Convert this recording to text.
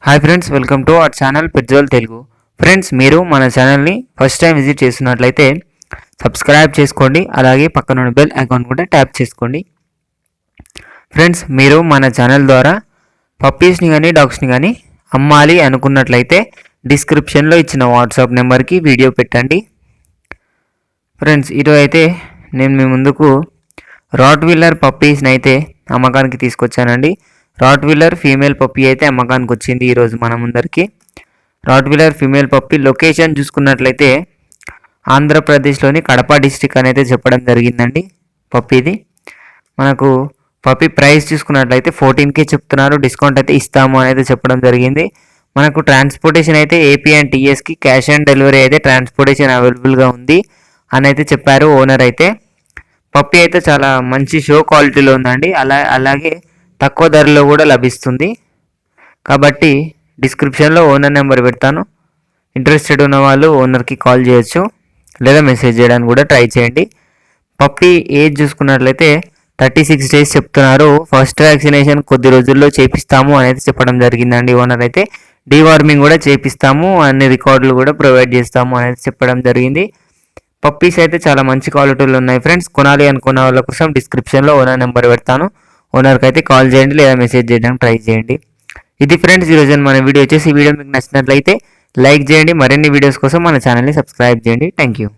Hi friends, welcome to our channel పెట్జోల్ Telugu. Friends, మీరు మన ఛానల్ని ఫస్ట్ టైం విజిట్ చేస్తున్నట్లయితే సబ్స్క్రైబ్ చేసుకోండి. అలాగే పక్కన ఉన్న బెల్ ఐకాన్ కూడా ట్యాప్ చేసుకోండి. ఫ్రెండ్స్, మీరు మన ఛానల్ ద్వారా పప్పీస్ని కానీ డాగ్స్ని కానీ అమ్మాలి అనుకున్నట్లయితే డిస్క్రిప్షన్లో ఇచ్చిన వాట్సాప్ నెంబర్కి వీడియో పెట్టండి. ఫ్రెండ్స్, ఈరోజు అయితే నేను మీ ముందుకు రాట్ వీలర్ పప్పీస్ని అయితే అమ్మకానికి తీసుకొచ్చానండి. రాట్ వీలర్ ఫీమేల్ పప్పీ అయితే అమ్మకానికి వచ్చింది ఈరోజు మన ముందరికి. Rottweiler female puppy location చూసుకున్నట్లయితే ఆంధ్రప్రదేశ్లోని కడప డిస్టిక్ అనేది చెప్పడం జరిగిందండి. పప్పీది మనకు పప్పీ ప్రైస్ చూసుకున్నట్లయితే 14K చెప్తున్నారు. డిస్కౌంట్ అయితే ఇస్తాము అనేది చెప్పడం జరిగింది. మనకు ట్రాన్స్పోర్టేషన్ అయితే ఏపీ అండ్ టీఎస్కి క్యాష్ ఆన్ డెలివరీ అయితే ట్రాన్స్పోర్టేషన్ అవైలబుల్గా ఉంది అని అయితే చెప్పారు ఓనర్ అయితే. పప్పీ అయితే చాలా మంచి షో క్వాలిటీలో ఉందండి. అలాగే తక్కువ ధరలో కూడా లభిస్తుంది. కాబట్టి డిస్క్రిప్షన్లో ఓనర్ నెంబర్ పెడతాను. ఇంట్రెస్టెడ్ ఉన్న వాళ్ళు ఓనర్కి కాల్ చేయొచ్చు లేదా మెసేజ్ చేయడానికి కూడా ట్రై చేయండి. పప్పీ ఏజ్ చూసుకున్నట్లయితే 36 days చెప్తున్నారు. ఫస్ట్ వ్యాక్సినేషన్ కొద్ది రోజుల్లో చేపిస్తాము అనేది చెప్పడం జరిగిందండి ఓనర్ అయితే. డీవార్మింగ్ కూడా చేపిస్తాము, అన్ని రికార్డులు కూడా ప్రొవైడ్ చేస్తాము అనేది చెప్పడం జరిగింది. పప్పీస్ అయితే చాలా మంచి క్వాలిటీలు ఉన్నాయి ఫ్రెండ్స్. కొనాలి అనుకున్న వాళ్ళ కోసం డిస్క్రిప్షన్లో ఓనర్ నెంబర్ పెడతాను. ఓనర్కి అయితే కాల్ చేయండి లేదా మెసేజ్ చేయడానికి ట్రై చేయండి. ఇది ఫ్రెండ్స్ ఈరోజు మన వీడియో వచ్చేసి. ఈ వీడియో మీకు నచ్చినట్లయితే లైక్ చేయండి. మరిన్ని వీడియోస్ కోసం మన ఛానల్ని సబ్స్క్రైబ్ చేయండి. Thank you.